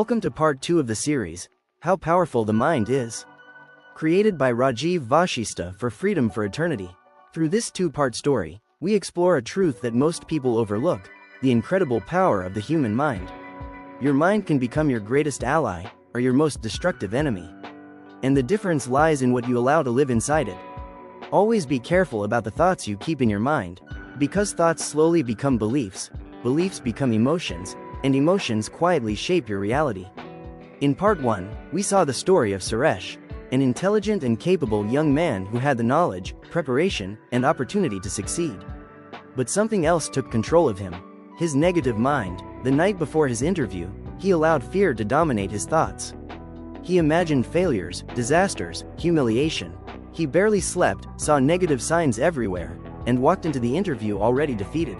Welcome to part 2 of the series, How Powerful the Mind Is. Created by Rajeev Vashista for Freedom for Eternity. Through this 2-part story, we explore a truth that most people overlook, the incredible power of the human mind. Your mind can become your greatest ally, or your most destructive enemy. And the difference lies in what you allow to live inside it. Always be careful about the thoughts you keep in your mind, because thoughts slowly become beliefs, beliefs become emotions, and emotions quietly shape your reality. In part 1, we saw the story of Suresh, an intelligent and capable young man who had the knowledge, preparation, and opportunity to succeed. But something else took control of him: his negative mind. The night before his interview, he allowed fear to dominate his thoughts. He imagined failures, disasters, humiliation. He barely slept, saw negative signs everywhere, and walked into the interview already defeated.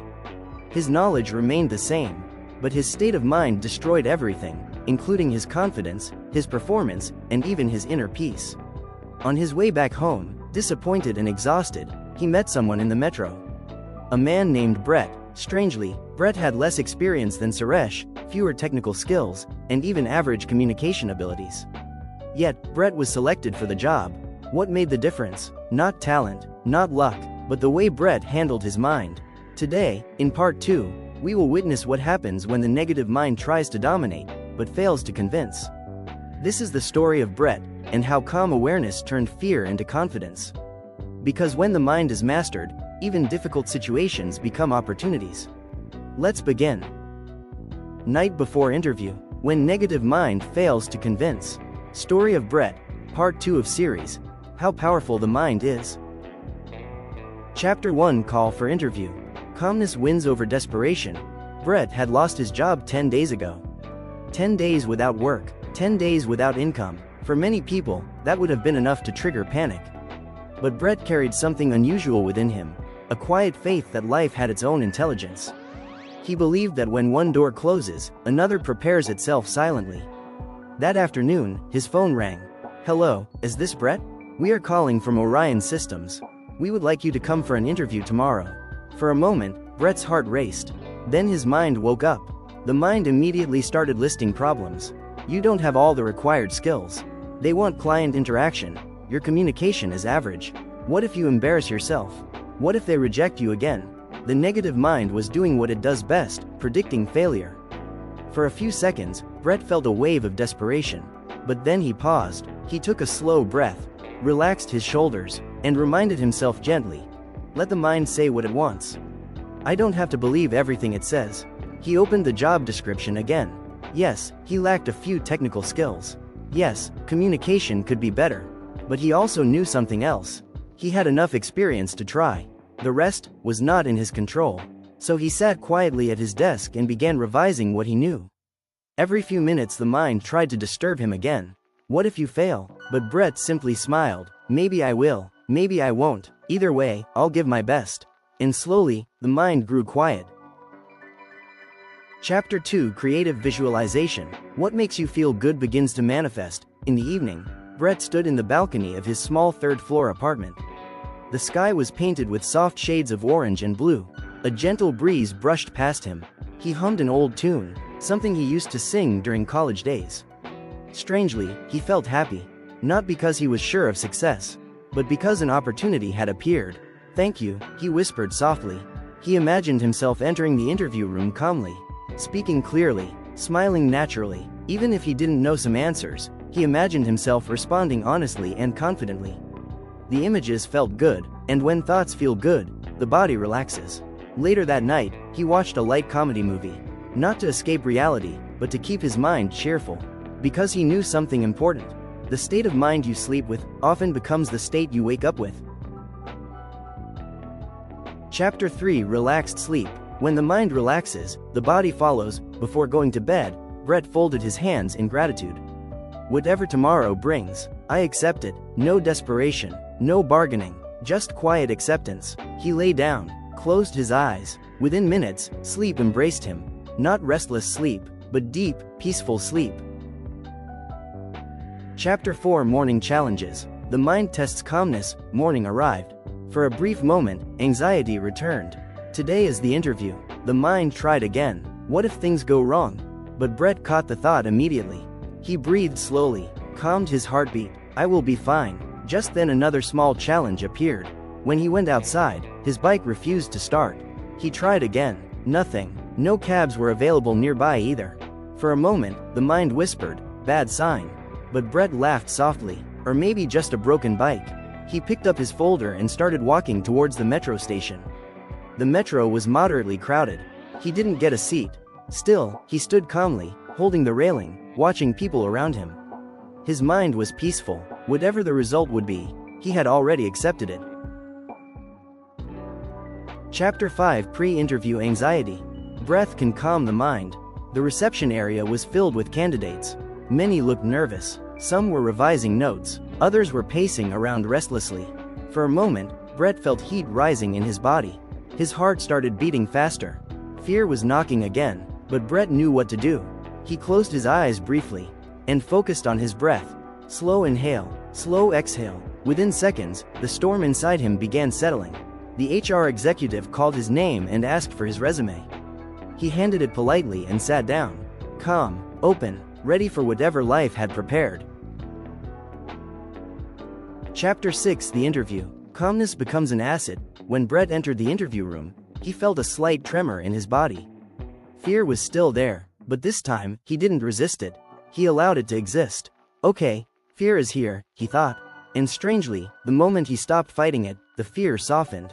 His knowledge remained the same, but his state of mind destroyed everything, including his confidence, his performance, and even his inner peace. On his way back home, disappointed and exhausted, he met someone in the metro. A man named Bret. Strangely, Bret had less experience than Suresh, fewer technical skills, and even average communication abilities. Yet, Bret was selected for the job. What made the difference? Not talent, not luck, but the way Bret handled his mind. Today, in part 2, we will witness what happens when the negative mind tries to dominate, but fails to convince. This is the story of Bret, and how calm awareness turned fear into confidence. Because when the mind is mastered, even difficult situations become opportunities. Let's begin. Night before interview, when negative mind fails to convince. Story of Bret, part 2 of series, How Powerful the Mind Is. Chapter 1, Call for Interview. Calmness wins over desperation. Bret had lost his job 10 days ago. 10 days without work, 10 days without income. For many people, that would have been enough to trigger panic. But Bret carried something unusual within him, a quiet faith that life had its own intelligence. He believed that when one door closes, another prepares itself silently. That afternoon, his phone rang. "Hello, is this Bret? We are calling from Orion Systems. We would like you to come for an interview tomorrow." For a moment, Bret's heart raced. Then his mind woke up. The mind immediately started listing problems. You don't have all the required skills. They want client interaction. Your communication is average. What if you embarrass yourself? What if they reject you again? The negative mind was doing what it does best, predicting failure. For a few seconds, Bret felt a wave of desperation. But then he paused. He took a slow breath, relaxed his shoulders, and reminded himself gently, let the mind say what it wants. I don't have to believe everything it says. He opened the job description again. Yes, he lacked a few technical skills. Yes, communication could be better. But he also knew something else. He had enough experience to try. The rest was not in his control. So he sat quietly at his desk and began revising what he knew. Every few minutes the mind tried to disturb him again. What if you fail? But Bret simply smiled. Maybe I will, maybe I won't. Either way, I'll give my best. And slowly, the mind grew quiet. Chapter 2, Creative Visualization. What makes you feel good begins to manifest. In the evening, Bret stood in the balcony of his small third-floor apartment. The sky was painted with soft shades of orange and blue. A gentle breeze brushed past him. He hummed an old tune, something he used to sing during college days. Strangely, he felt happy. Not because he was sure of success, but because an opportunity had appeared. "Thank you," he whispered softly. He imagined himself entering the interview room calmly, speaking clearly, smiling naturally. Even if he didn't know some answers, he imagined himself responding honestly and confidently. The images felt good, and when thoughts feel good, the body relaxes. Later that night, he watched a light comedy movie. Not to escape reality, but to keep his mind cheerful. Because he knew something important. The state of mind you sleep with often becomes the state you wake up with. Chapter 3, Relaxed Sleep. When the mind relaxes, the body follows. Before going to bed, Bret folded his hands in gratitude. Whatever tomorrow brings, I accept it. No desperation, no bargaining, just quiet acceptance. He lay down, closed his eyes. Within minutes, sleep embraced him. Not restless sleep, but deep, peaceful sleep. Chapter 4, Morning Challenges. The mind tests calmness. Morning arrived. For a brief moment, anxiety returned. Today is the interview. The mind tried again. What if things go wrong? but Bret caught the thought immediately. He breathed slowly, calmed his heartbeat. I will be fine. Just then another small challenge appeared. When he went outside, his bike refused to start. He tried again. Nothing. No cabs were available nearby either. For a moment, the mind whispered, bad sign. But Bret laughed softly. Or maybe just a broken bike. He picked up his folder and started walking towards the metro station. The metro was moderately crowded. He didn't get a seat. Still, he stood calmly, holding the railing, watching people around him. His mind was peaceful. Whatever the result would be, he had already accepted it. Chapter 5: Pre-interview anxiety. Breath can calm the mind. The reception area was filled with candidates. Many looked nervous. Some were revising notes. Others were pacing around restlessly. For a moment, Bret felt heat rising in his body. His heart started beating faster. Fear was knocking again, but Bret knew what to do. He closed his eyes briefly and focused on his breath. Slow inhale, slow exhale. Within seconds, the storm inside him began settling. The HR executive called his name and asked for his resume. He handed it politely and sat down. Calm, open, ready for whatever life had prepared. Chapter 6: The Interview. Calmness becomes an asset. When Bret entered the interview room, he felt a slight tremor in his body. Fear was still there, but this time, he didn't resist it. He allowed it to exist. Okay, fear is here, he thought. And strangely, the moment he stopped fighting it, the fear softened.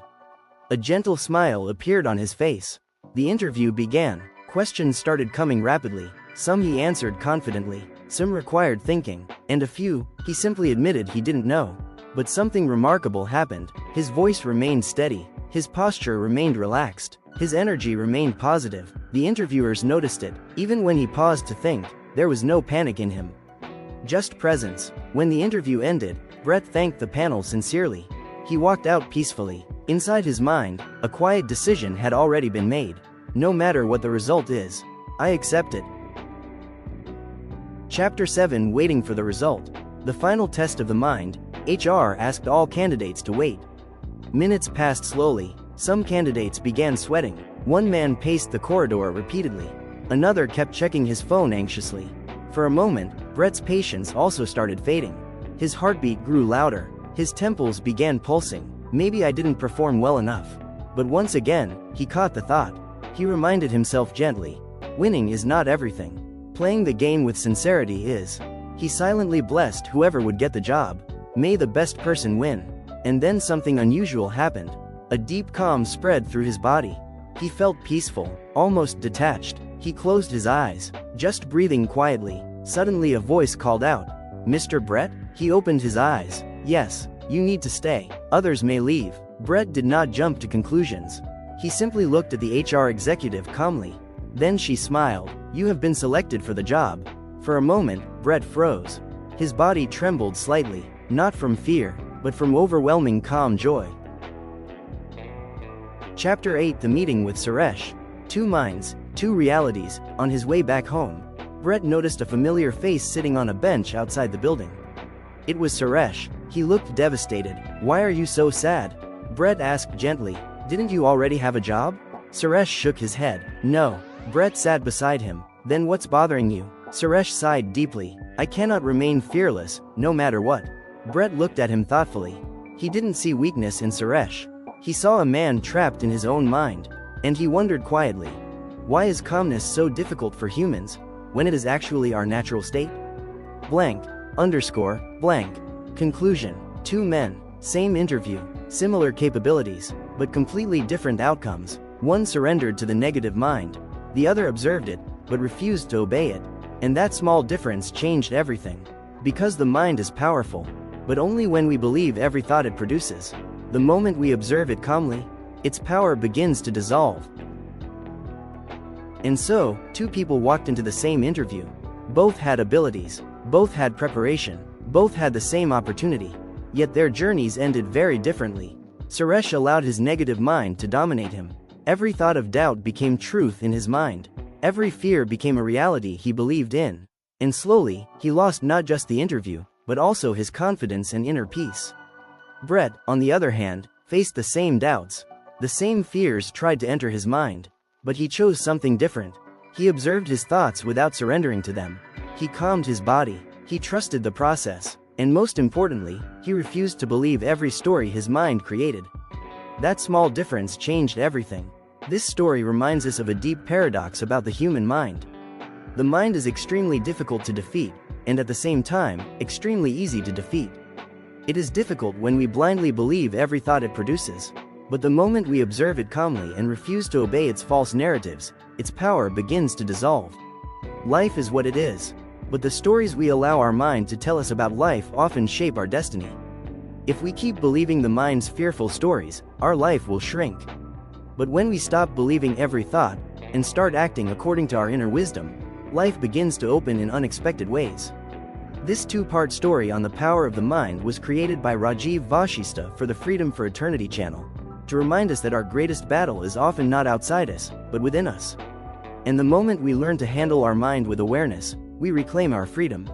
A gentle smile appeared on his face. The interview began. Questions started coming rapidly. Some he answered confidently, some required thinking, and a few, he simply admitted he didn't know. But something remarkable happened. His voice remained steady. His posture remained relaxed. His energy remained positive. The interviewers noticed it. Even when he paused to think, there was no panic in him. Just presence. When the interview ended, Bret thanked the panel sincerely. He walked out peacefully. Inside his mind, a quiet decision had already been made. No matter what the result is, I accept it. Chapter 7: Waiting for the result. The final test of the mind. HR asked all candidates to wait. Minutes passed slowly. Some candidates began sweating. One man paced the corridor repeatedly. Another kept checking his phone anxiously. For a moment, Bret's patience also started fading. His heartbeat grew louder. His temples began pulsing. Maybe I didn't perform well enough. But once again, he caught the thought. He reminded himself gently. Winning is not everything. Playing the game with sincerity is. He silently blessed whoever would get the job. May the best person win. And then something unusual happened. A deep calm spread through his body. He felt peaceful, almost detached. He closed his eyes, just breathing quietly. Suddenly a voice called out, "Mr. Bret?" He opened his eyes. "Yes, you need to stay. Others may leave." Bret did not jump to conclusions. He simply looked at the HR executive calmly. Then she smiled. "You have been selected for the job." For a moment, Bret froze. His body trembled slightly, not from fear, but from overwhelming calm joy. Chapter 8: The Meeting with Suresh. Two minds, two realities. On his way back home, Bret noticed a familiar face sitting on a bench outside the building. It was Suresh. He looked devastated. "Why are you so sad?" Bret asked gently. "Didn't you already have a job?" Suresh shook his head. "No." Bret sat beside him. "Then what's bothering you?" Suresh sighed deeply. "I cannot remain fearless, no matter what." Bret looked at him thoughtfully. He didn't see weakness in Suresh. He saw a man trapped in his own mind. And he wondered quietly, why is calmness so difficult for humans, when it is actually our natural state? Blank, underscore, blank. Conclusion. Two men, same interview, similar capabilities, but completely different outcomes. One surrendered to the negative mind. The other observed it, but refused to obey it. And that small difference changed everything. Because the mind is powerful, but only when we believe every thought it produces. The moment we observe it calmly, its power begins to dissolve. And so, two people walked into the same interview. Both had abilities, both had preparation, both had the same opportunity. Yet their journeys ended very differently. Suresh allowed his negative mind to dominate him. Every thought of doubt became truth in his mind. Every fear became a reality he believed in. And slowly, he lost not just the interview, but also his confidence and inner peace. Bret, on the other hand, faced the same doubts. The same fears tried to enter his mind. But he chose something different. He observed his thoughts without surrendering to them. He calmed his body, he trusted the process, and most importantly, he refused to believe every story his mind created. That small difference changed everything. This story reminds us of a deep paradox about the human mind. The mind is extremely difficult to defeat, and at the same time, extremely easy to defeat. It is difficult when we blindly believe every thought it produces. But the moment we observe it calmly and refuse to obey its false narratives, its power begins to dissolve. Life is what it is. But the stories we allow our mind to tell us about life often shape our destiny. If we keep believing the mind's fearful stories, our life will shrink. But when we stop believing every thought, and start acting according to our inner wisdom, life begins to open in unexpected ways. This two-part story on the power of the mind was created by Rajeev Vashista for the Freedom for Eternity channel, to remind us that our greatest battle is often not outside us, but within us. And the moment we learn to handle our mind with awareness, we reclaim our freedom.